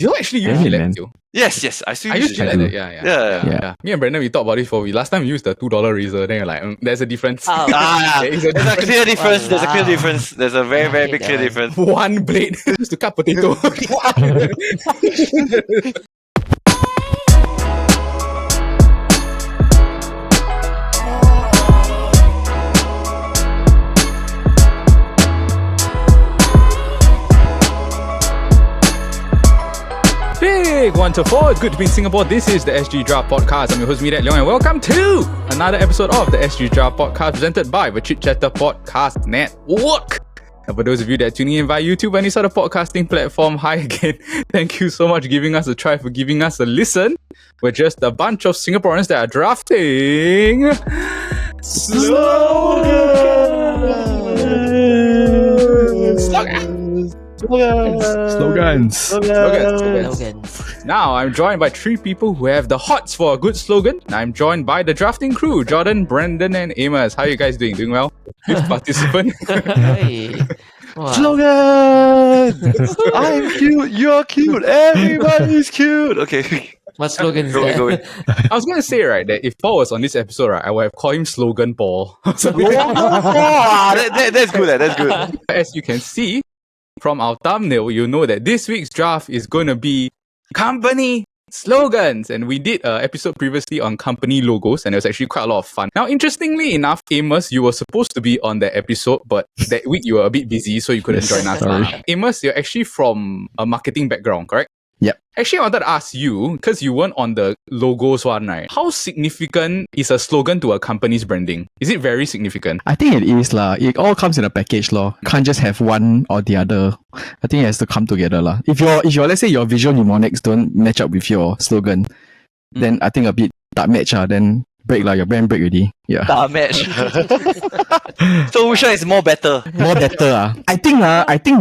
You actually use Really, Gillette man. too? Yes, I still I use Gillette. Gillette. Gillette. Yeah. Me and Brandon, we talked about this before. Last time we used the $2 razor. Then you're like, there's a difference. Oh. There is a There's a clear difference. There's a clear Walao. difference. There's a very, very hate big that clear one. difference. One blade used to cut potato. Big 1 to 4. It's good to be in Singapore. This is the SG Draft Podcast. I'm your host, Mirat Leong, and welcome to another episode of the SG Draft Podcast presented by the Chit Podcast Network. And for those of you that are tuning in via YouTube, any sort of podcasting platform, hi again. Thank you so much for giving us a try, for giving us a listen. We're just a bunch of Singaporeans that are drafting Slogans. Slogans. Now, I'm joined by three people who have the hots for a good slogan. I'm joined by the drafting crew, Jordan, Brandon, and Amos. How are you guys doing? Doing well? Fifth participant. Hey. Wow. Slogan! I'm cute, you're cute, everybody's cute. Okay, What slogan is go that? in. I was going to say, right, that if Paul was on this episode, right, I would have called him Slogan Paul. So, That's good. That's good. as you can see from our thumbnail, you know that this week's draft is going to be company slogans. And we did an episode previously on company logos, and it was actually quite a lot of fun. Now, interestingly enough, Amos, you were supposed to be on that episode, but that week you were a bit busy, so you couldn't join us. Sorry. Amos, you're actually from a marketing background, correct? Yep. Actually, I wanted to ask you, because you weren't on the logos one, right? How significant is a slogan to a company's branding? Is it very significant? I think it is lah. It all comes in a package lah. Can't just have one or the other. I think it has to come together lah. If your let's say your visual mnemonics don't match up with your slogan, then I think a bit that match then break lah. Your brand break already. Yeah. Match. So which one is more better? More better I think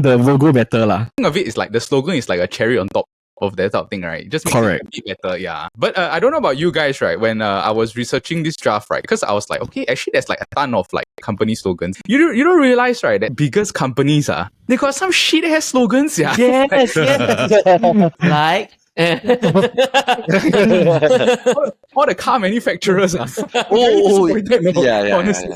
the logo better lah. Think of it is like the slogan is like a cherry on top of that type of thing, right? It just makes Correct. it a bit better, yeah. But I don't know about you guys, right? When I was researching this draft, right? Because I was like, okay, actually there's like a ton of like company slogans. You don't realize, right, that biggest companies they got some shit ass slogans, yeah. Yes. Like. All the car manufacturers are Yeah. honestly.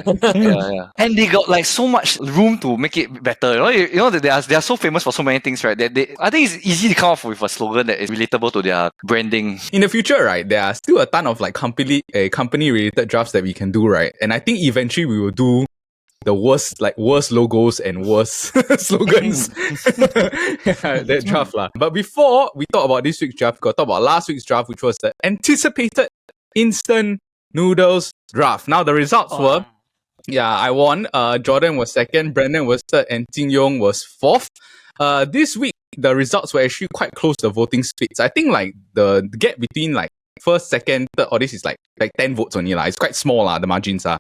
And they got like so much room to make it better. You know that they are so famous for so many things, right? That I think it's easy to come up with a slogan that is relatable to their branding. In the future, right, there are still a ton of like company related drafts that we can do, right? And I think eventually we will do the worst logos and worst slogans. That draft lah. But before we talk about this week's draft, we got to talk about last week's draft, which was the anticipated instant noodles draft. Now the results were, I won. Jordan was second, Brandon was third, and Jing Yong was fourth. This week the results were actually quite close to the voting splits. I think like the gap between like first, second, third, all this is like 10 votes only lah. It's quite small lah, the margins are.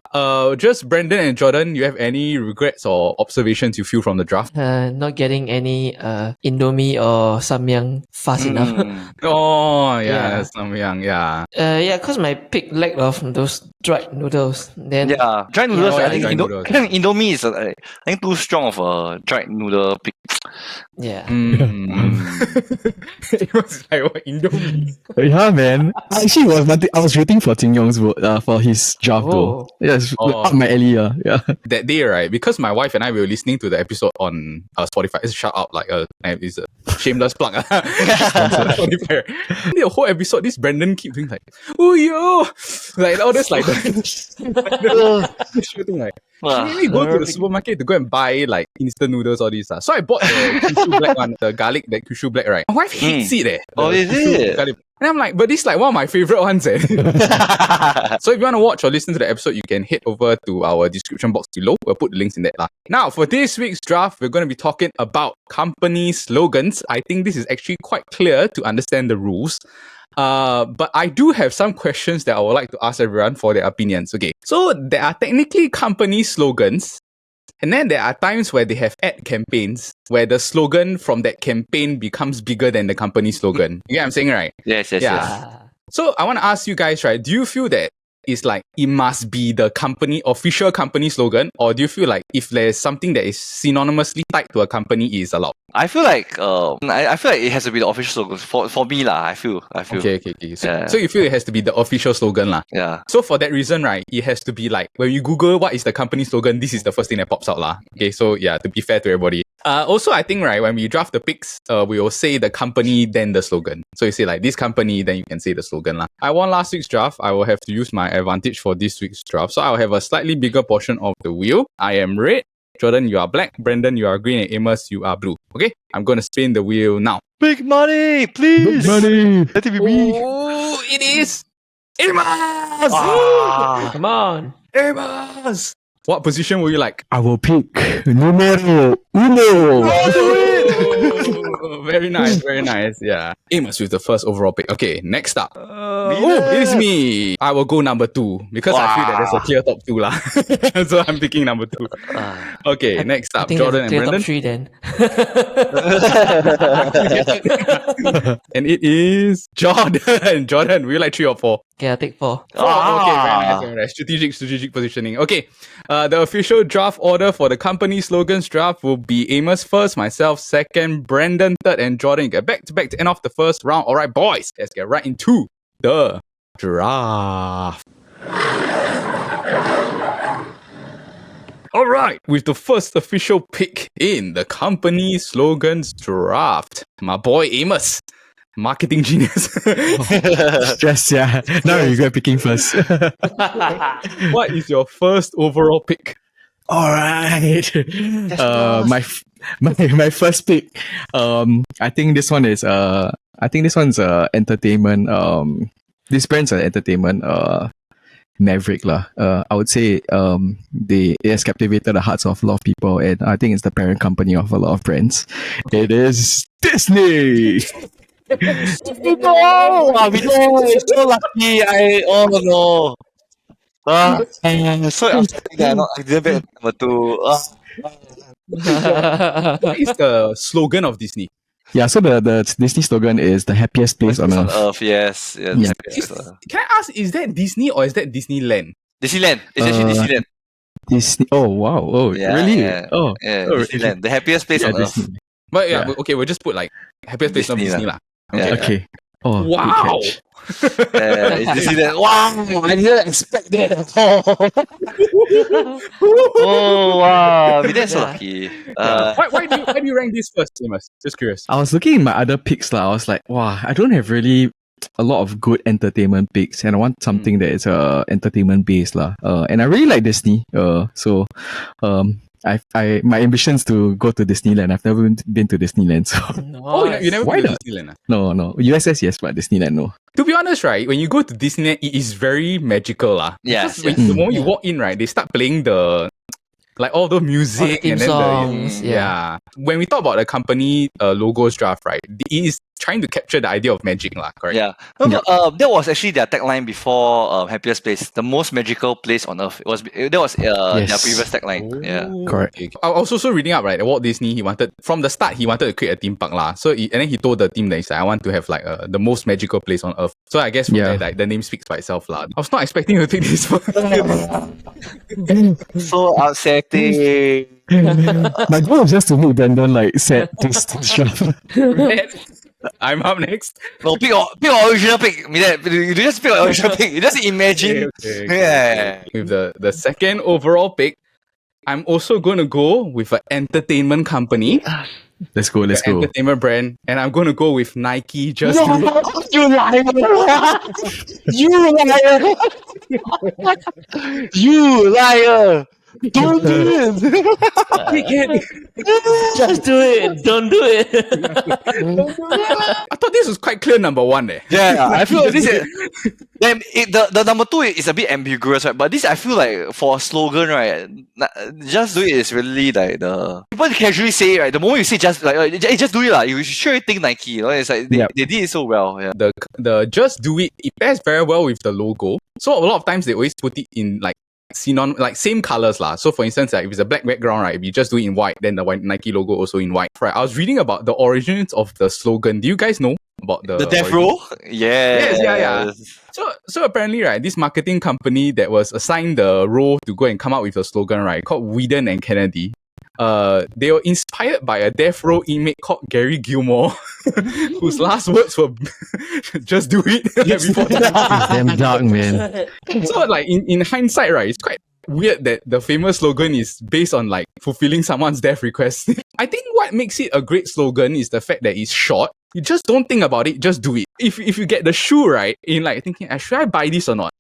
Just Brandon and Jordan, you have any regrets or observations you feel from the draft? Not getting any Indomie or Samyang fast enough. Oh Yeah. Samyang, yeah. Because my pick lack of those dried noodles. Then Yeah, dried noodles. Yeah, I think dried noodles. Indomie is I think too strong of a dried noodle pick. yeah. It was like what, Indomie? Yeah, man. I was waiting for Jing Yong's vote for his draft though. Yes, up my alley. Yeah. That day, right, because my wife and I were listening to the episode on Spotify. It's a shout out, like it's a shameless plug. Spotify. The whole episode, this Brandon keep doing like, oh yo, like all this like shooting like. She made me go to the supermarket to go and buy like instant noodles, all these. So I bought the Kyushu black one, the garlic, that Kyushu black, right? My wife hates it. Oh, is it? Garlic. And I'm like, but this is like one of my favorite ones. So if you want to watch or listen to the episode, you can head over to our description box below. We'll put the links in that. Now, for this week's draft, we're going to be talking about company slogans. I think this is actually quite clear to understand the rules. But I do have some questions that I would like to ask everyone for their opinions. Okay, so there are technically company slogans, and then there are times where they have ad campaigns where the slogan from that campaign becomes bigger than the company slogan. You get what I'm saying, right? Yes. So I want to ask you guys, right? Do you feel that is like it must be the official company slogan, or do you feel like if there's something that is synonymously tied to a company, it is allowed? I feel like I feel like it has to be the official slogan for me lah. I feel. Okay. So, Yeah. so you feel it has to be the official slogan lah. Yeah. So for that reason, right, it has to be like when you Google what is the company slogan, this is the first thing that pops out lah. Okay, so yeah, to be fair to everybody. Also, I think right when we draft the picks, we will say the company then the slogan. So you say like this company, then you can say the slogan lah. I won last week's draft. I will have to use my advantage for this week's draft. So I will have a slightly bigger portion of the wheel. I am red. Jordan, you are black. Brandon, you are green. And Amos, you are blue. Okay, I'm gonna spin the wheel now. Big money, please. Big money. Let it be me. Oh, it is Amos. Come on. Amos. What position will you like? I will pick numero uno. Oh, very nice, very nice. Yeah. Amos with the first overall pick. Okay, next up. It is me. I will go number 2 because I feel that there's a clear top 2 lah. So I'm picking number 2. Okay, next I up, think Jordan and clear Brandon. top 3 then. And it is Jordan. Jordan, will you like 3 or 4? Okay, I'll take 4. Okay, very nice. Strategic positioning. Okay, the official draft order for the company slogans draft will be Amos first, myself second, Brandon third, and Jordan. You get back to end off the first round. All right, boys, let's get right into the draft. All right, with the first official pick in the company slogans draft, my boy Amos. Marketing genius. Stress, yeah. Now I regret picking first. What is your first overall pick? All right. My first pick. I think this one is one's entertainment. This brand's an entertainment maverick lah. I would say it has captivated the hearts of a lot of people, and I think it's the parent company of a lot of brands. It is Disney. No, so lucky. No. So upsetting that I didn't pick number 2. What is the slogan of Disney? Yeah, so the Disney slogan is the happiest place on On earth. Earth, yes. Yeah. Can I ask, is that Disney or is that Disneyland? Disneyland. It's actually Disneyland. Disney. Oh wow! Oh Yeah, really? yeah. Oh, Yeah, oh, Disneyland. The happiest place on Earth. Disney. But yeah, Yeah. okay, we'll just put like happiest place of Disney Disney lah. lah. Yeah. Okay. Oh, good Wow. catch. It's Disneyland. Wow, I didn't expect that at all. Oh wow, that's so Yeah. lucky. Why do you rank this first, Amos? Just curious. I was looking at my other picks lah. I was like, wow, I don't have really a lot of good entertainment picks, and I want something that is entertainment based lah. And I really like Disney. So my ambitions to go to Disneyland. I've never been to Disneyland, so Oh, you never Why been to not? Disneyland? no. USS yes, but Disneyland no. To be honest, right, when you go to Disneyland, it is very magical lah. Yes, Because yes. the moment you walk in, right, they start playing like all the music theme and then songs, yeah. When we talk about the company logos draft, right, it is trying to capture the idea of magic lah, correct? Yeah. No, but, that was actually their tagline before happiest place, the most magical place on earth. That was their Yes. previous tagline. Yeah. Correct. Okay. I was also reading up, right, that Walt Disney, from the start, he wanted to create a theme park lah. So, and then he told the team that he's like, I want to have like the most magical place on earth. So I guess from there, like, the name speaks by itself lah. I was not expecting you to take this one. So upsetting. My goal is just to make Brandon like set this stuff. I'm up next. No, pick original pick. You just pick original pick. You just imagine. Okay. Yeah. With the second overall pick, I'm also going to go with an entertainment company, Let's go. entertainment brand, and I'm going to go with Nike. Just do it. You liar! You liar! Don't do it! Just do it. Don't do it. I thought this was quite clear number 1 there. Yeah, I feel this is the number 2 is a bit ambiguous, right? But this I feel like for a slogan, right? Just do it is really like the people casually say it, right. The moment you say just like hey, just do it lah, you sure think Nike. You know? It's like they did it so well. Yeah. The just do it pairs very well with the logo. So a lot of times they always put it in like like same colors lah. So for instance, like if it's a black background, right, if you just do it in white, then the white Nike logo also in white. Right. I was reading about the origins of the slogan. Do you guys know about the death origin? row? Yes. Yeah. So apparently, right, this marketing company that was assigned the role to go and come up with a slogan, right, called Whedon and Kennedy. They were inspired by a death row inmate called Gary Gilmore, whose last words were "Just do it." Before It's damn dark, man. so like in hindsight, right, it's quite weird that the famous slogan is based on like fulfilling someone's death request. I think what makes it a great slogan is the fact that it's short. You just don't think about it, just do it. If you get the shoe right, in like thinking, should I buy this or not?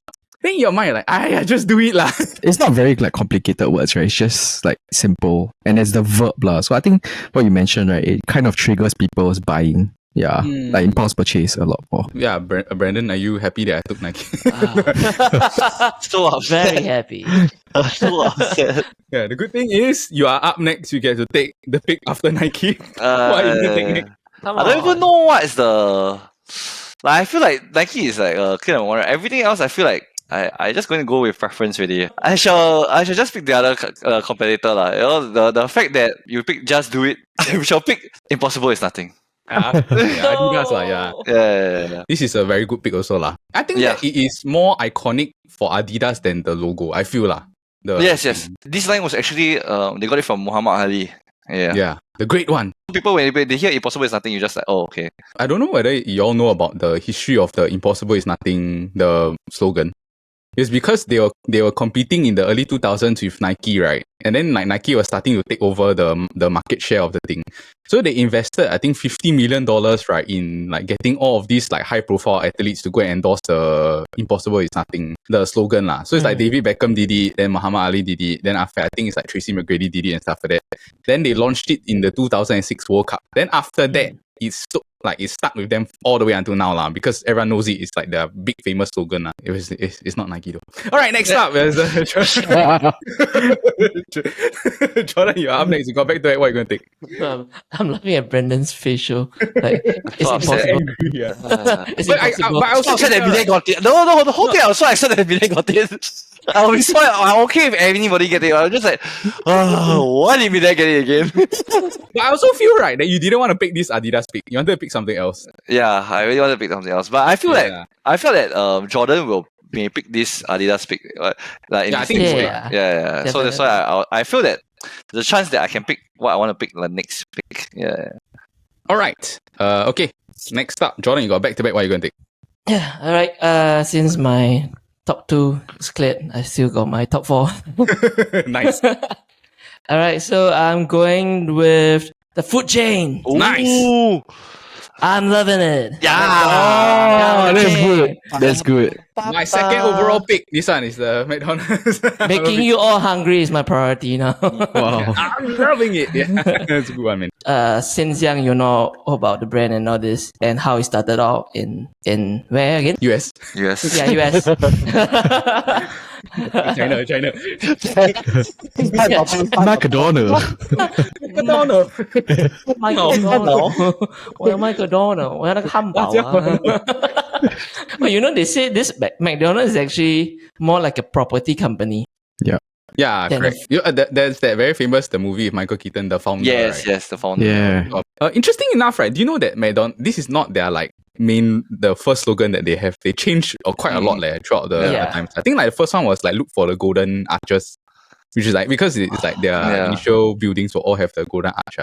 Then in your mind, like, just do it lah. It's not very like complicated words, right? It's just like simple. And it's the verb lah. So I think what you mentioned, right, it kind of triggers people's buying. Yeah. Like impulse purchase a lot more. Yeah, Brandon, are you happy that I took Nike? So upset. Very happy. So upset. Yeah, the good thing is you are up next. You get to take the pick after Nike. What are you gonna take next? Come I don't on. even know what is the. Like I feel like Nike is like a kind of one. Everything else, I feel like I just going to go with preference really. I shall just pick the other competitor lah. You know, the fact that you pick Just Do It, we shall pick Impossible is Nothing. Adidas lah, yeah. Yeah. This is a very good pick also lah. I think that it is more iconic for Adidas than the logo. I feel lah. Yes. This line was actually they got it from Muhammad Ali. Yeah, the great one. People when they hear Impossible is Nothing, you just like, oh okay. I don't know whether you all know about the history of the Impossible is Nothing, the slogan. It's because they were competing in the early 2000s with Nike, right? And then like Nike was starting to take over the market share of the thing. So they invested, I think, $50 million, right, in like getting all of these like high profile athletes to go and endorse the Impossible is Nothing, the slogan lah. So it's like David Beckham did it, then Muhammad Ali did it, then after I think it's like Tracy McGrady did it and stuff like that. Then they launched it in the 2006 World Cup. Then after that, it's stuck with them all the way until now lah, because everyone knows it. It's like the big famous slogan lah. It's not Nike though. All right, next up is Jordan. You're up next. You got back to it. What are you gonna take? I'm laughing at Brendan's facial. Like, it's impossible. Yeah. It's But I impossible. also So upset that Vinay got it. No, the whole thing I was so excited that Vinay got it. I'm okay if anybody get it. I was just like, why did Vinay get it again? But I also feel right that you didn't want to pick this Adidas pick. You wanted to pick something else. Yeah, I really want to pick something else. But I feel Yeah. that Jordan may pick this Adidas pick. Like in Yeah, I this think next so, pick. yeah. Yeah. So that's why I feel that the chance that I can pick what I want to pick the next pick. Yeah. All right. Okay. Next up, Jordan, you got back to back. What are you going to take? Yeah, alright. Since my top 2 is cleared, I still got my top 4. Nice. Alright, so I'm going with the food chain. Nice. Ooh. I'm loving it. Yeah. Oh, that's good. That's good. My second overall pick. This one is the McDonald's. Making you all hungry is my priority now. Wow. I'm loving it. Yeah, that's a good one, man. Since young, you know all about the brand and all this, and how it started out in where again? US. Yes. Yeah, US. China. McDonald's. McDonald's. 麦克多诺，我要麦克多诺，我要那个汉堡啊。Well, you know, they say this McDonald's is actually more like a property company. Yeah, Then correct. There's that very famous the movie with Michael Keaton, the founder. Yes, right? the founder. Yeah. Interesting enough, right? Do you know that this is not their like the first slogan that they have. They changed quite a lot throughout the times. I think like the first one was like look for the golden arches, which is like because it's like their initial buildings will all have the golden arch.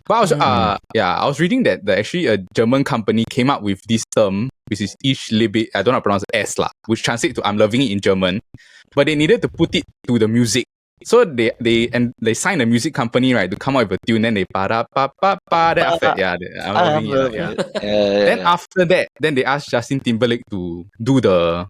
But I was I was reading that actually a German company came up with this term, which is Ich liebe, I don't know how to pronounce it, S lah, which translates to I'm loving it in German. But they needed to put it to the music. So they signed a music company, right, to come up with a tune. Then they pa da pa pa pa. Then after I'm loving it. Yeah. Then after that, then they asked Justin Timberlake to do the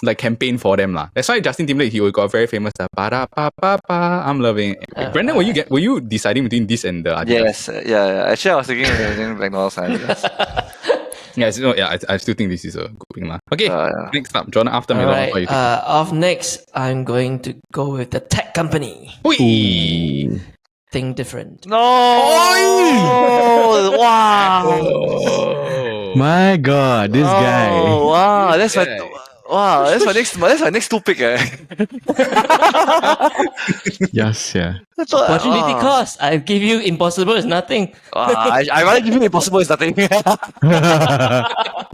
like campaign for them lah. That's why Justin Timberlake he got very famous. Pa da pa pa pa. I'm loving it. Brandon, were you deciding between this and the Adidas? Yes. Yeah. Actually, I was thinking McDonald's and Adidas. I still think this is a good thing lah. Okay, next up, Jordan. After McDonald's, what you think? Off next, I'm going to go with the tech company. Oi! Think different. No! Wow! Oh. My God, this guy. Oh, wow! That's Yeah. Wow, that's my next two pick. Yes, yeah. Opportunity cost. I give you impossible is nothing. I rather give you impossible is nothing. The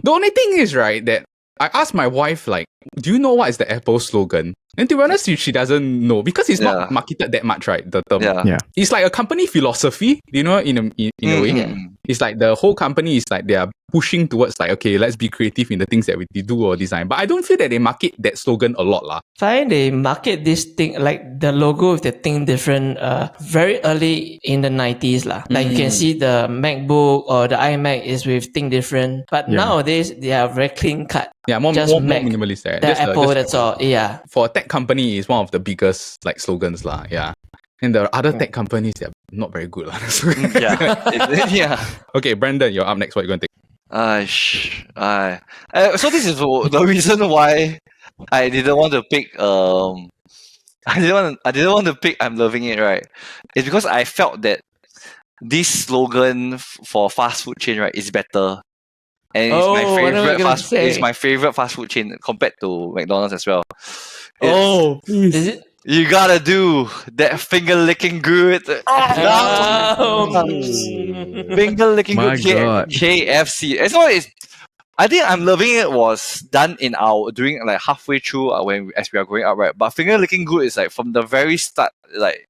only thing is, right, that I asked my wife, like, do you know what is the Apple slogan? And to be honest, she doesn't know because it's Yeah. not marketed that much, right? The term. Yeah. It's like a company philosophy, you know, in a way. Mhm. It's like the whole company is like they are pushing towards like, okay, let's be creative in the things that we do or design. But I don't feel that they market that slogan a lot, lah. Find they market this thing like the logo with the thing different very early in the 90s lah. Like you can see the MacBook or the iMac is with thing different. But nowadays they are very clean cut. Yeah, more Just Mac, minimalist. Right? The Apple, that's all. Yeah. For a tech company, is one of the biggest like slogans, lah. Yeah. And the other tech companies, they're not very good, lah. Yeah. Okay, Brandon, you're up next. What are you going to take? So this is the reason why I didn't want to pick I didn't want to pick I'm loving it, right? It's because I felt that this slogan for fast food chain, right, is better. And it's my favorite fast food chain compared to McDonald's as well. Is it? You gotta do that finger licking good. Finger licking My good God. KFC. And so I think I'm loving it was done during like halfway through as we are growing up, right? But finger licking good is like from the very start, like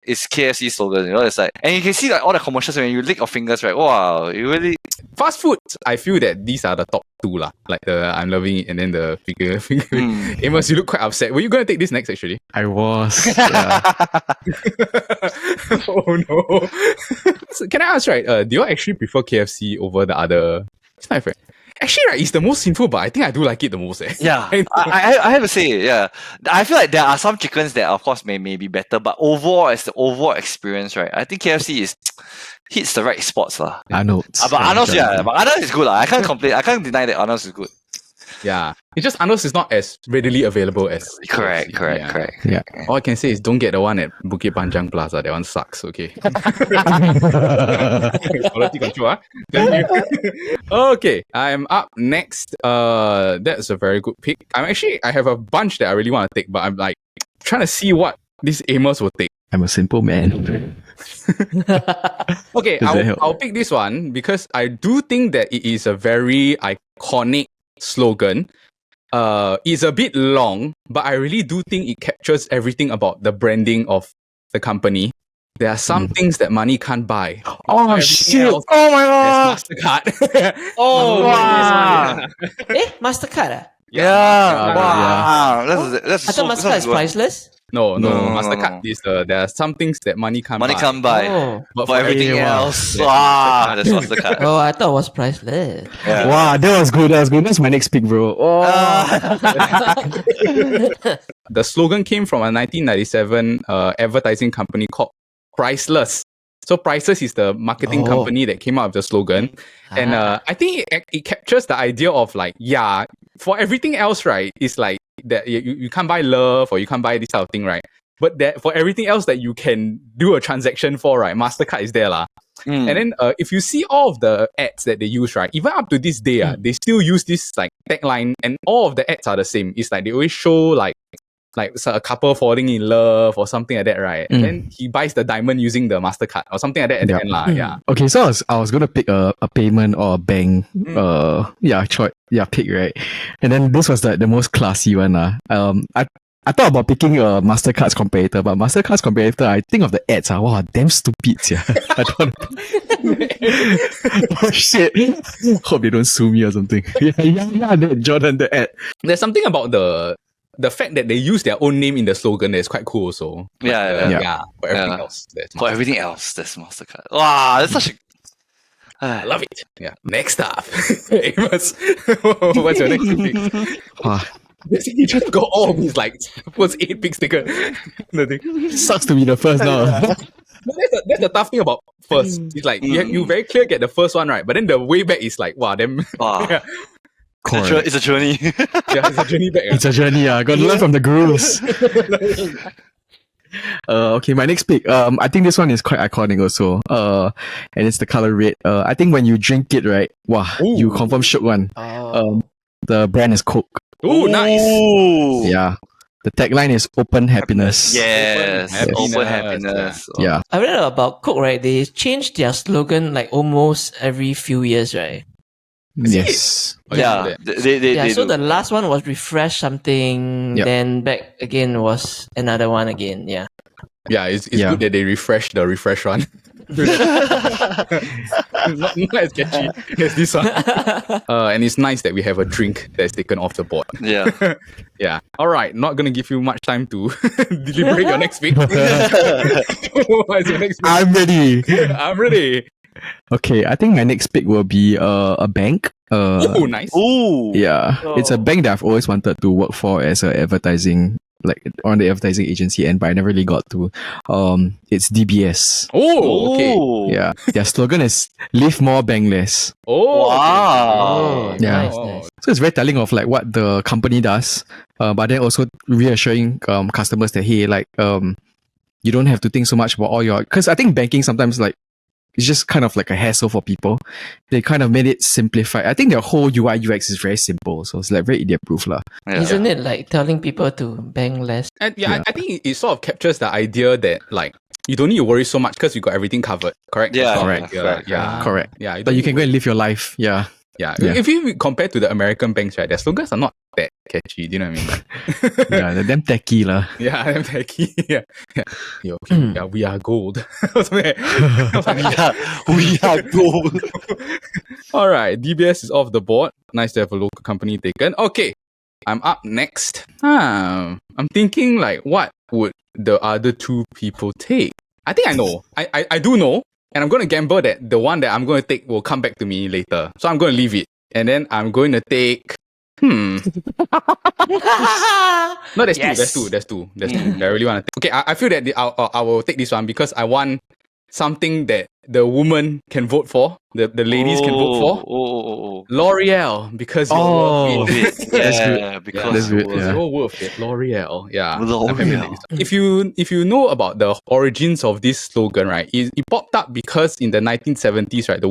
it's KFC slogan, you know. It's like, and you can see like all the commercials when you lick your fingers, right? Wow, you really Fast food, I feel that these are the top two, lah. Like the I'm loving it and then the finger. Amos, you look quite upset. Were you going to take this next, actually? I was. Yeah. Oh no. So can I ask, right? Do you actually prefer KFC over the other? It's not fair. Actually, right, it's the most sinful, but I think I do like it the most. Yeah, I have to say, yeah. I feel like there are some chickens that, of course, may be better, but overall, as the overall experience, right, I think KFC hits the right spots, lah. Arnold's. But Arnold's, yeah, but Arnold's is good, lah. I can't complain. I can't deny that Arnold's is good. Yeah. It's just Arnold's is not as readily available as Correct. Yeah. All I can say is don't get the one at Bukit Panjang Plaza. That one sucks, okay? Quality control, Okay, I'm up next. That's a very good pick. I have a bunch that I really want to take, but I'm like trying to see what this Amos will take. I'm a simple man. Okay, I'll pick this one because I do think that it is a very iconic slogan. It's a bit long, but I really do think it captures everything about the branding of the company. There are some things that money can't buy. Oh shit! Oh my god! There's MasterCard. Wow! MasterCard? Yeah. Wow. That's I thought MasterCard is priceless. No. MasterCard is there are some things that money can't Money buy. can't buy. Oh. But For everything else, that's MasterCard. Oh, I thought it was priceless. Yeah. Wow, that was good. That's my next pick, bro. Oh. The slogan came from a 1997 advertising company called Priceless. So Priceless is the marketing company that came out with the slogan. And I think it captures the idea of like, yeah, for everything else, right, it's like that you can't buy love or you can't buy this type of thing, right? But that for everything else that you can do a transaction for, right, MasterCard is there, lah. And then if you see all of the ads that they use, right, even up to this day, they still use this like tagline, and all of the ads are the same. It's like they always show like a couple falling in love or something like that, right? And then he buys the diamond using the MasterCard or something like that at the end, lah. Yeah. Okay, so I was gonna pick a payment or a bank, pick, right? And then this was the most classy one, I thought about picking a MasterCard's competitor, but MasterCard's competitor, I think of the ads, wow, damn stupid, yeah. I don't. Oh shit! Hope they don't sue me or something. Yeah, Jordan, the ad. There's something about the fact that they use their own name in the slogan that is quite cool also. Yeah. For everything else, that's For everything else, that's MasterCard. Wow, that's such a... I love it. Yeah. Next up, Amos. What's your next pick? Basically, just got all of these like first 8 picks taken. Sucks to be the first now. That's the tough thing about first. It's like you very clear get the first one right, but then the way back is like wow, them. Wow. Yeah. It's a journey. Yeah, it's a journey back. It's a journey. Gotta learn from the gurus. Okay, my next pick. I think this one is quite iconic also. And it's the color red. I think when you drink it, right, wow, you confirm shook one. The brand is Coke. Ooh, nice. Ooh. Yeah. The tagline is open happiness. Yes. Open Open happiness, happiness. Yeah. I read about Coke, right? They changed their slogan like almost every few years, right? Is it? Yes. Oh, you Yeah. know that. They So do. the last one was refresh something, Yep. then back again was another one again. Yeah. Yeah, it's Yeah. good that they refresh the refresh one. not as catchy as this one. And it's nice that we have a drink that's taken off the board. Yeah. Yeah. All right. Not gonna give you much time to deliberate your next pick. What is your next pick? I'm ready. I'm ready. Okay, I think my next pick will be a bank. Oh, nice. Ooh. Yeah, it's a Oh. bank that I've always wanted to work for as a advertising, like on the advertising agency end, but I never really got to. It's DBS. Oh, okay. Ooh. Yeah, their slogan is "Live More, Bang Less." Oh, Wow. okay. Yeah. Nice, nice. So it's very telling of like what the company does, but then also reassuring customers that hey, like you don't have to think so much about all your, because I think banking sometimes like it's just kind of like a hassle for people. They kind of made it simplified. I think their whole UI UX is very simple, so it's like very idiot proof lah. Yeah. Isn't it like telling people to bang less? And yeah, Yeah. I think it sort of captures the idea that like you don't need to worry so much because you got everything covered. Correct? Yeah, Correct. Yeah. Correct. Yeah. But you don't can need go and live your life. Yeah. Yeah. Yeah. If you compare to the American banks, right, their slogans are not that catchy. Do you know what I mean? Yeah, they're damn tacky lah. Yeah, I'm tacky. Yeah. Yeah. Yeah, okay. Yeah, we are gold. Something like- Yeah. We are gold. All right, DBS is off the board. Nice to have a local company taken. Okay, I'm up next. I'm thinking like, what would the other two people take? I think I know. I do know, and I'm going to gamble that the one that I'm going to take will come back to me later. So I'm going to leave it, and then I'm going to take. No, there's Yes. two. That I really want to take. Okay, I feel that I will take this one because I want something that the woman can vote for, the ladies can vote for. Oh. L'Oreal, because you're Oh. worth it. That's good. Yeah, because That's good, it was- yeah. You're worth it. L'Oreal. Yeah. L'Oreal. If you know about the origins of this slogan, right, it popped up because in the 1970s, right, the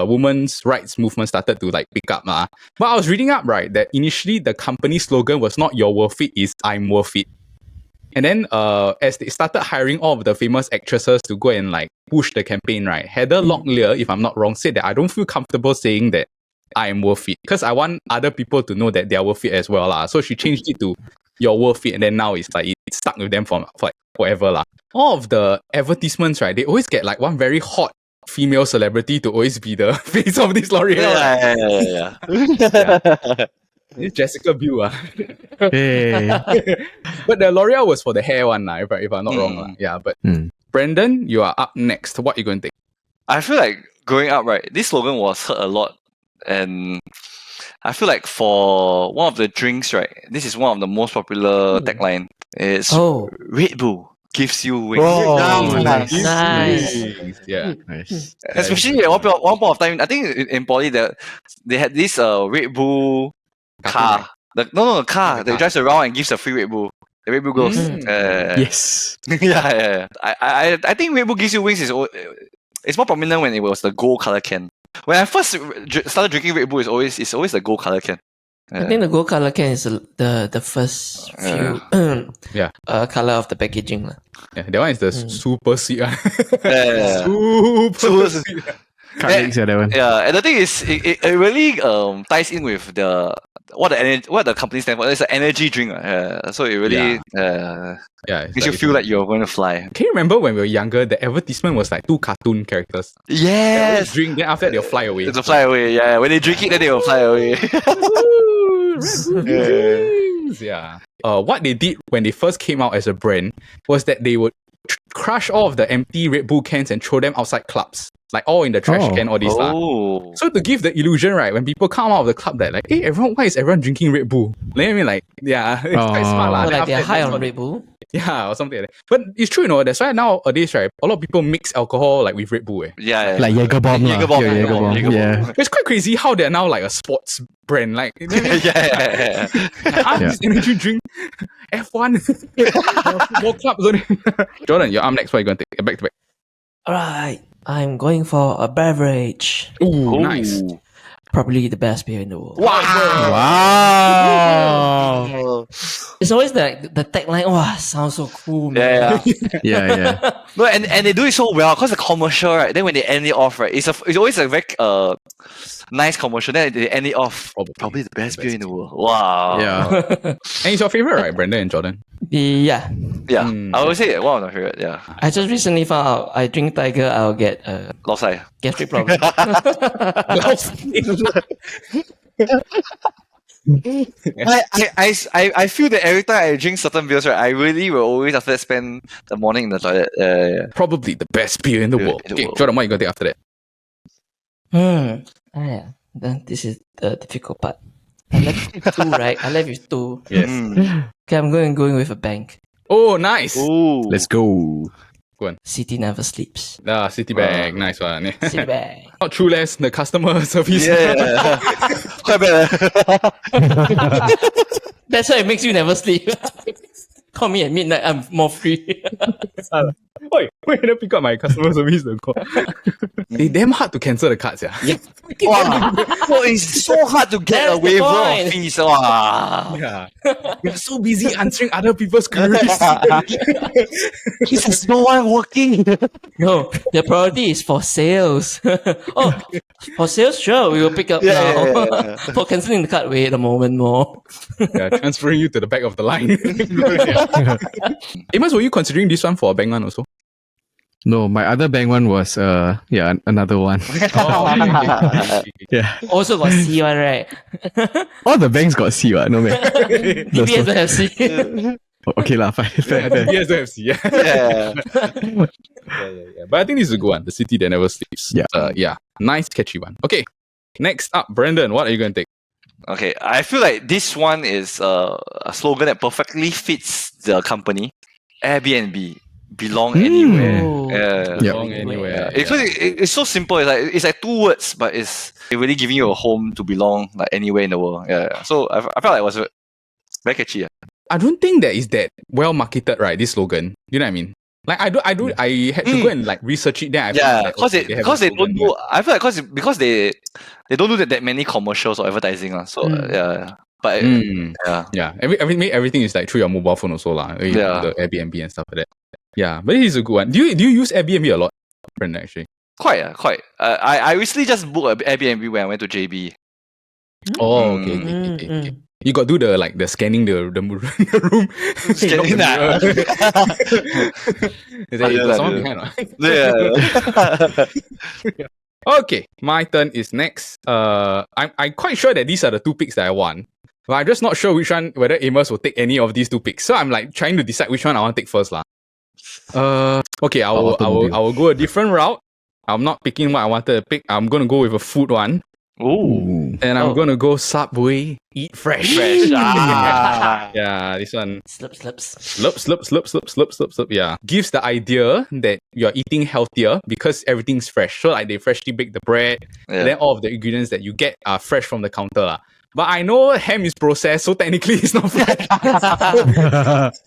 women's rights movement started to like pick up. But I was reading up, right, that initially the company slogan was not "You're worth it," it's "I'm worth it." And then as they started hiring all of the famous actresses to go and like push the campaign, right, Heather Locklear, if I'm not wrong, said that I don't feel comfortable saying that I am worth it because I want other people to know that they are worth it as well. So she changed it to "You're worth it," and then now it's like it's stuck with them for like forever. All of the advertisements, right, they always get like one very hot female celebrity to always be the face of this L'Oreal. Yeah. It's Jessica Biel. Hey. But the L'Oreal was for the hair one, if I'm not wrong. Yeah, but Brandon, you are up next. What are you going to take? I feel like growing up, right, this slogan was heard a lot. And I feel like for one of the drinks, right, this is one of the most popular tagline. It's Oh. Red Bull gives you wings. Oh, Nice. Nice. Yeah. Nice. Especially at one point of time, I think in poly that they had this Red Bull car. The car that drives around and gives a free Red Bull. The Red Bull goes. Yes. Yeah. I think Red Bull gives you wings it's more prominent when it was the gold color can. When I first started drinking Red Bull, it's always the gold color can. I think the gold color can is the first few color of the packaging. Yeah, that one is the super sweet one. Yeah. Super sweet. Can't mix that one. Yeah, and the thing is, it really ties in with what the company stands for. It's an energy drink, so it really Yeah, makes you feel like you're going to fly. Can you remember when we were younger, the advertisement was like two cartoon characters? They always Yes, drink, then after that they'll fly away. it's a fly away. Yeah, when they drink it, then they will fly away. Yeah. What they did when they first came out as a brand was that they would crush all of the empty Red Bull cans and throw them outside clubs, like all in the trash can, all this stuff. Oh, So to give the illusion, right, when people come out of the club, that like, hey, why is everyone drinking Red Bull? Like, I mean, like, yeah, it's quite smart, lah. So Then like they're after high that, on that's Red Bull. yeah, or something like that. But it's true, that's why nowadays, right, a lot of people mix alcohol like with Red Bull. yeah. Like Jaeger bomb lah. Jaeger bomb, Yeah, Jaeger bomb, Jaeger bomb. Yeah. But it's quite crazy how they're now like a sports brand. Like, Yeah. this energy drink, F1, football clubs. Only. Jordan, you're up next. What are you going to take? Back to back. Alright, I'm going for a beverage. Ooh, nice. probably the best beer in the world. Wow. It's always like the tagline, wow, sounds so cool, man. Yeah. No, and they do it so well because the commercial, right? Then when they end it off, right? It's always a very nice commercial. Then they end it off. Probably the best beer in the world. Wow. Yeah. And it's your favorite, right, Brandon and Jordan? Yeah. Yeah. I would say one of my favorite. Yeah. I just recently found out I drink Tiger, I'll get Lost eye. gastric problem. I feel that every time I drink certain beers, right, I really will always after that spend the morning in the toilet. Yeah. Probably the best beer in the world. in the Okay, world. Jordan, what you gonna take after that? Then this is the difficult part. I left with two, right? I left with two. Yes. Okay, I'm going with a bank. Oh, nice. Ooh. Let's go. City never sleeps. Citibank, nice one. Citibank. Not true less, the customer service. Yeah. Quite bad. That's why it makes you never sleep. Call me at midnight, I'm more free. Wait, wait, let me pick up my customer service the call. They damn hard to cancel the cards, yeah. Wow. Oh, it's so hard to get That's a the waiver point. of fees. Wow. Yeah. You're so busy answering other people's queries. There's no one working. No, the priority is for sales. Oh, for sales, sure, we will pick up now. Yeah. For cancelling the card, wait a moment more. Yeah, transferring you to the back of the line. Amos, were you considering this one for a bank one also? No, my other bank one was another one. Oh, okay. Yeah. Also got C one, right? All the banks got C, what? No man. DBS don't have C. Okay lah, fine. Fair. Yes, FC. Yeah. Yeah. Yeah. But I think this is a good one. The city that never sleeps. Yeah. Nice, catchy one. Okay. Next up, Brandon, what are you going to take? Okay, I feel like this one is a slogan that perfectly fits the company. Airbnb. Belong anywhere. Oh. Yeah. Yeah. Belong anywhere. It's so simple. It's like two words, but it's really giving you a home to belong like anywhere in the world. Yeah. So I felt like it was very catchy. Yeah. I don't think that is that well marketed, right? This slogan. You know what I mean? Like I had to go and like research it. Then I Yeah, found because that, they don't do. I feel like because they don't do that many commercials or advertising. So yeah. But yeah. Everything is like through your mobile phone also lah. Yeah. The Airbnb and stuff like that. Yeah, but it is a good one. Do you use Airbnb a lot, Brandon? Actually. quite. I recently just booked an Airbnb when I went to JB. Oh, okay. You got do the scanning the room. Scanning that. Is that you got someone behind? Yeah. Okay, my turn is next. I'm quite sure that these are the two picks that I want, but I'm just not sure which one, whether Amos will take any of these two picks. So I'm like trying to decide which one I want to take first lah. Okay, I will go a different route. I'm not picking what I wanted to pick. I'm gonna go with a food one. Ooh. And I'm gonna go Subway, eat fresh. Fresh. Ah. Yeah, this one. Slip. Slip. Yeah. Gives the idea that you're eating healthier because everything's fresh. So like they freshly bake the bread, Yeah. and then all of the ingredients that you get are fresh from the counter lah. But I know ham is processed, so technically it's not fresh.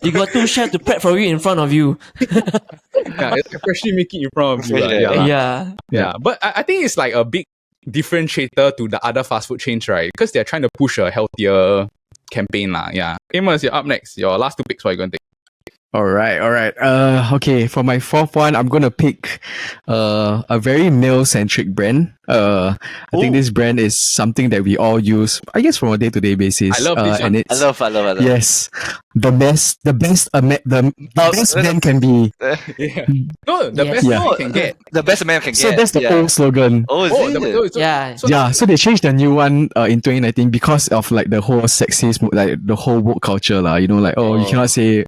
You got two chefs to prep for you in front of you. Yeah, it's freshly making in front of you. lah. Yeah. Yeah. But I think it's like a big differentiator to the other fast food chains, right? Because they're trying to push a healthier campaign lah. Yeah. Amos, you're up next. Your last two picks, what are you going to take? All right. Okay, for my fourth one, I'm gonna pick a very male-centric brand. I think this brand is something that we all use, I guess, from a day-to-day basis. I love this one. and it's I love. yes, the best man can be. Yeah. No, the Yes. best Yeah. you can get. The best man can get. So that's the old slogan. Oh, is it? Yeah. So they changed the new one in 2019 because of like the whole sexist, like the whole woke culture lah. You know, like you cannot say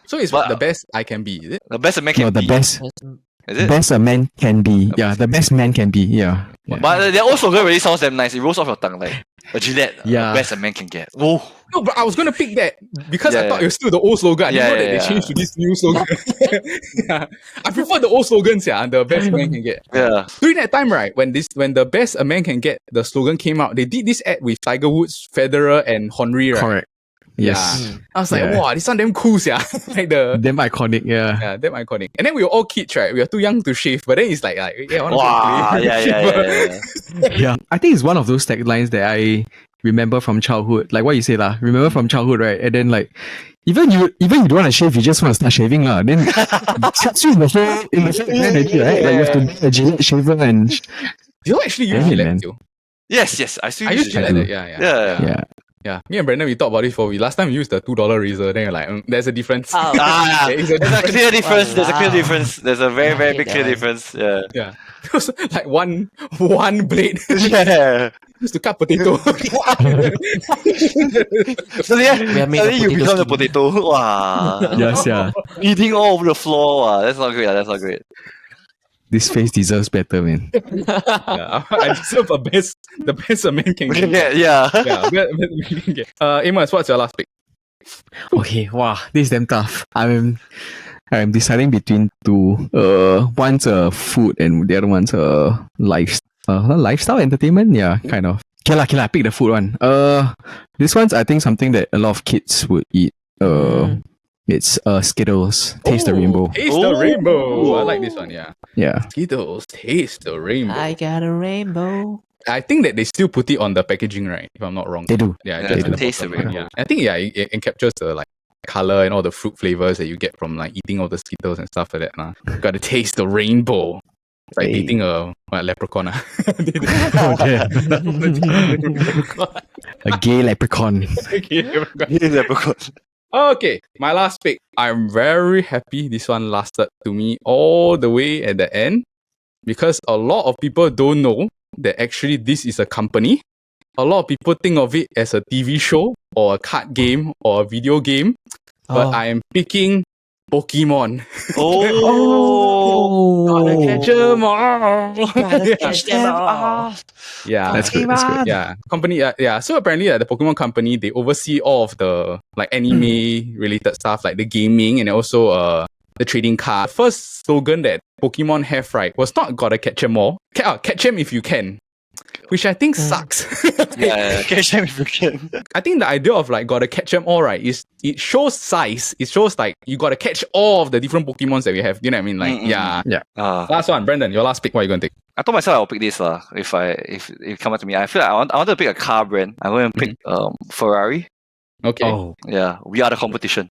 So it's But- the best I can be, is it? The best a man can no, the be. best Is it? best a man can be. Yeah, the best man can be. Yeah. But their old slogan really sounds damn nice. It rolls off your tongue like a Gillette. Yeah. The best a man can get. Oh. No, but I was going to pick that because I Yeah, thought yeah. it was still the old slogan. I didn't know that Yeah. they changed to this new slogan. Yeah. I prefer the old slogans, yeah, and the best man can get. Yeah. During that time, right, when the best a man can get, the slogan came out, they did this ad with Tiger Woods, Federer, and Henry, right? Correct. Yes. Yeah. I was like, Yeah. wow, this one damn cool, yeah. Like the Damn iconic, yeah. yeah, damn iconic. And then we were all kids, right? We were too young to shave, but then it's like yeah, I want to Wow, play. yeah. Yeah. I think it's one of those taglines that I remember from childhood. Like what you say lah. Remember from childhood, right? And then like even you don't want to shave, you just want to start shaving lah. Then cuts you in the whole plan already, right? Like you have to buy a Gillette shaver and You actually use Yeah, Gillette man. still? Yes, I still I use use it. Gillette. do. Yeah. yeah. Yeah, me and Brandon, we talked about this before. Last time we used the $2 razor. Then you're like, there's a difference. Oh. There is a clear difference. There's a clear Walao. difference. There's a very, I very hate big that clear one. difference. Yeah. Yeah, it was like one blade Yeah. used to cut potato. Suddenly you potato become the skin. potato. Wow. Yes, yeah. Eating all over the floor. Wow. That's not great. That's not great. This face deserves better, man. Yeah, I deserve the best a man can get. Yeah. Yeah, we can get. Amos, what's your last pick? Okay, wow, this is damn tough. I'm deciding between two. One's food and the other one's lifestyle entertainment. Yeah, kind of. Okay, I pick the food one. This one's I think something that a lot of kids would eat. It's Skittles. Taste the rainbow. Taste the rainbow. I like this one, yeah. Yeah. Skittles, taste the rainbow. I got a rainbow. I think that they still put it on the packaging, right? If I'm not wrong. They do. Yeah, Yeah, just they on the taste the bottom, rainbow. yeah. I think it captures the like color and all the fruit flavors that you get from like eating all the Skittles and stuff like that. Got to taste the rainbow. It's like Hey. eating a leprechaun. Oh, yeah. A gay leprechaun. Okay, my last pick. I'm very happy this one lasted to me all the way at the end because a lot of people don't know that actually this is a company. A lot of people think of it as a TV show or a card game or a video game, but Oh. I am picking Pokemon. Oh. Catch 'em all. Gotta catch them all. Yeah, That's good. That's good. yeah, company. Yeah, so apparently, the Pokemon company they oversee all of the like anime related stuff, like the gaming and also the trading card. First slogan that Pokemon have right was not gotta catch 'em all. Catch 'em if you can, which I think sucks. Yeah, catch them if you can. I think the idea of like gotta catch 'em all right is it shows size. It shows like you gotta catch all of the different Pokemons that we have. You know what I mean? Like yeah. Last one, Brandon. Your last pick. What are you gonna take? I told myself I'll pick this if it come up to me. I feel like I wanted to pick a car brand. I'm going to pick Ferrari. Okay, Oh. Yeah, we are the competition.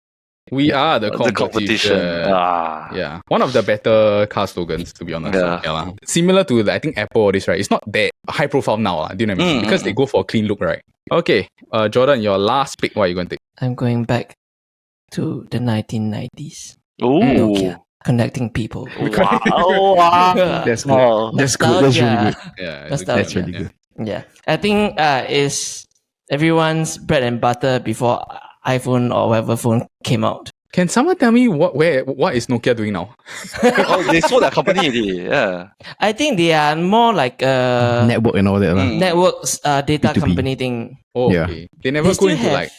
we are the The competition. Yeah, one of the better car slogans, to be honest. Yeah. Lah. Similar to, I think, Apple or this, right? It's not that high profile now, do you know what I mean? Because they go for a clean look, right? Okay, Jordan, your last pick, what are you going to take? I'm going back to the 1990s. Ooh. Nokia. Connecting people. Wow. That's good. Oh. That's good. That's really good. Yeah, That's it's a good That's one, really good. Yeah. I think it's everyone's bread and butter before iPhone or whatever phone came out. Can someone tell me what is Nokia doing now? Oh, they sold their company already. Yeah. I think they are more like a Network and all that. lah. networks data B2B. company thing. Oh, Yeah. okay. They never They go still into have-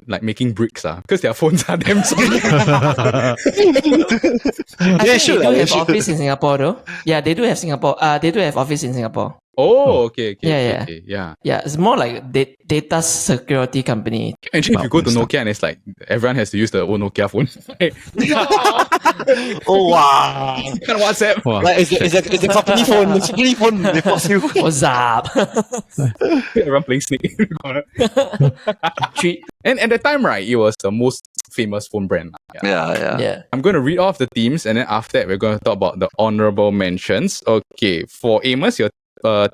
like making bricks, because their phones are damn small. I They think should, they do they have should. office in Singapore though. Yeah, they do have Singapore. They do have office in Singapore. Oh, okay. Yeah. Okay, yeah. Yeah, it's more like data security company. Imagine if you go to Wow, Nokia and it's like everyone has to use the old Nokia phone. Oh, wow. Can't WhatsApp. Wow. Like, it's a company phone. It's a company phone. They force you. What's up? Everyone playing Snake in the corner. Treat. And at the time, right, it was the most famous phone brand. Yeah. Yeah. Yeah. I'm going to read off the teams and then after that, we're going to talk about the honorable mentions. Okay, for Amos, your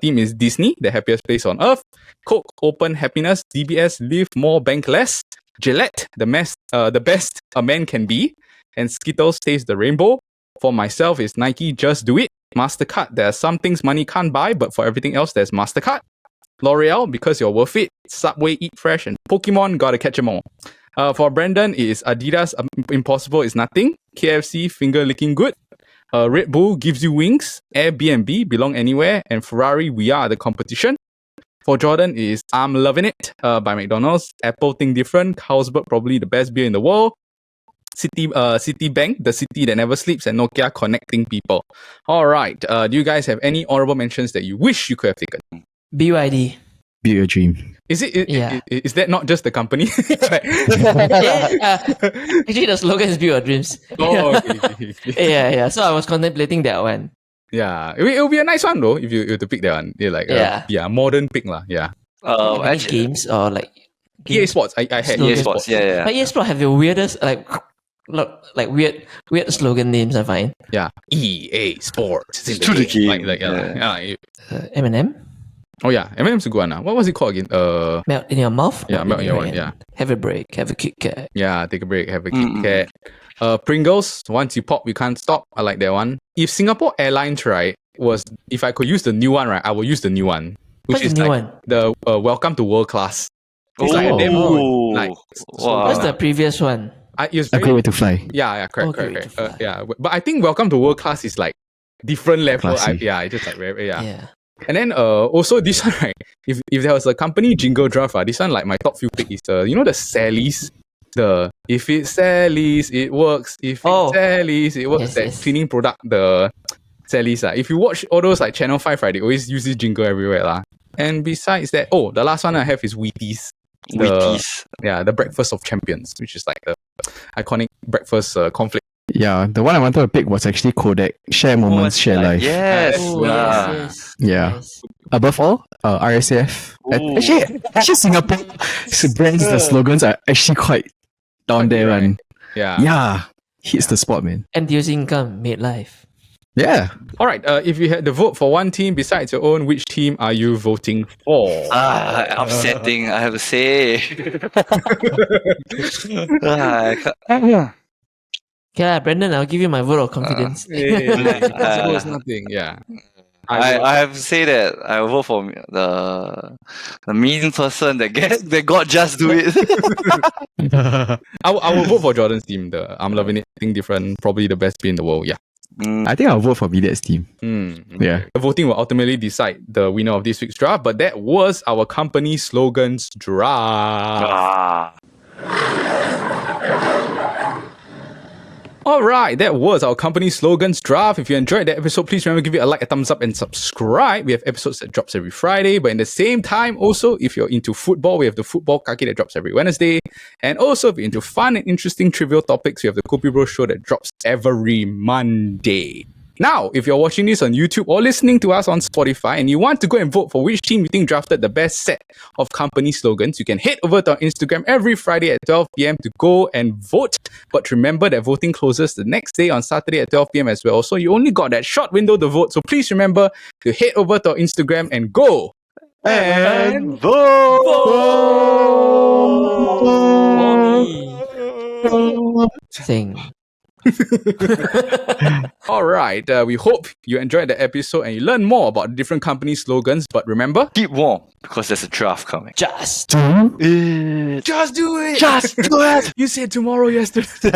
team is Disney, the happiest place on earth. Coke, Open Happiness. DBS, Live More, Bank Less. Gillette, the best a man can be. And Skittles, Taste the Rainbow. For myself, is Nike, Just Do It. MasterCard, there are some things money can't buy, but for everything else, there's MasterCard. L'Oreal, Because You're Worth It. Subway, Eat Fresh. And Pokemon, Gotta Catch 'em All. For Brandon, it is Adidas, Impossible is Nothing. KFC, Finger Licking Good. Red Bull, Gives You Wings. Airbnb, Belong Anywhere. And Ferrari, We Are the Competition. For Jordan, it is I'm Loving It by McDonald's. Apple, Think Different. Carlsberg, probably the best beer in the world. Citibank, the city that never sleeps, and Nokia, Connecting People. All right. Do you guys have any honorable mentions that you wish you could have taken? BYD. Build your dream. Is it? Yeah. Is that not just the company? Actually, the slogan is "Build Your Dreams." Oh, okay. Yeah. So I was contemplating that one. Yeah, it'll be a nice one though if you were to pick that one. Yeah, like modern pick lah. Yeah, Any Actually, games or like EA Sports. I had Slogan. EA Sports, yeah. But EA Sports have the weirdest weird slogan names. I find Yeah, EA Sports. It's in To the game. Eminem, Oh yeah, Eminem's a good one. What was it called again? melt in your mouth. Yeah, melt in your hand. one. Yeah, Have a break. Have a Kit Kat. yeah. Take a break. Have a Kit Kat. Pringles. Once you pop, you can't stop. I like that one. If Singapore Airlines, right, if I could use the new one, right, I will use the new one, which What's is the new like one? the Welcome to World Class. It's like a Oh. damn good, like, Wow. What's the previous one? it's A very- great way to fly. Yeah, correct, Oh, great correct. to fly. Yeah, but I think Welcome to World Class is like different level. Classy. It's just like very, Yeah. And then also this one, right? If there was a company jingle draft, this one like my top few pick is the Sally's. If it's Sally's, it works. If it's Sally's, it works. Yes, That yes. cleaning product, the Sally's. If you watch all those like Channel 5, right, they always use this jingle everywhere. And besides that, the last one I have is Wheaties. Wheaties. Yeah, the Breakfast of Champions, which is like the iconic breakfast conflict. Yeah, the one I wanted to pick was actually Kodak. Share moments, share life. Yes. Oh, Ah. yes. Yeah. Nice. Above all, RSAF. Ooh. Actually, Singapore brands, the slogans are actually quite down there, Right. and Yeah. yeah, hits the spot, man. NTUC income made life. Yeah. All right. If you had to vote for one team besides your own, which team are you voting for? Upsetting, I have to say. Yeah, Brendan, I'll give you my vote of confidence. It's nothing. Yeah. I have to say that I will vote for the mean person that got just do it. I will vote for Jordan's team. The I'm loving it. Think different. Probably the best team in the world. Yeah. I think I'll vote for Videt's team. Yeah. The voting will ultimately decide the winner of this week's draft. But that was our company slogans draft. All right, that was our company slogans draft. If you enjoyed that episode, please remember to give it a like, a thumbs up, and subscribe. We have episodes that drops every Friday. But in the same time, also, if you're into football, we have the Football Kaki that drops every Wednesday. And also, if you're into fun and interesting trivial topics, we have the Kopi Bro Show that drops every Monday. Now, if you're watching this on YouTube or listening to us on Spotify and you want to go and vote for which team you think drafted the best set of company slogans, you can head over to our Instagram every Friday at 12 p.m. to go and vote. But remember that voting closes the next day on Saturday at 12 p.m. as well. So you only got that short window to vote. So please remember to head over to our Instagram and go And vote! Sing. All right. We hope you enjoyed the episode and you learned more about different company slogans. But remember, Keep warm because there's a draft coming. Just just do it. Just do it! You said tomorrow yesterday.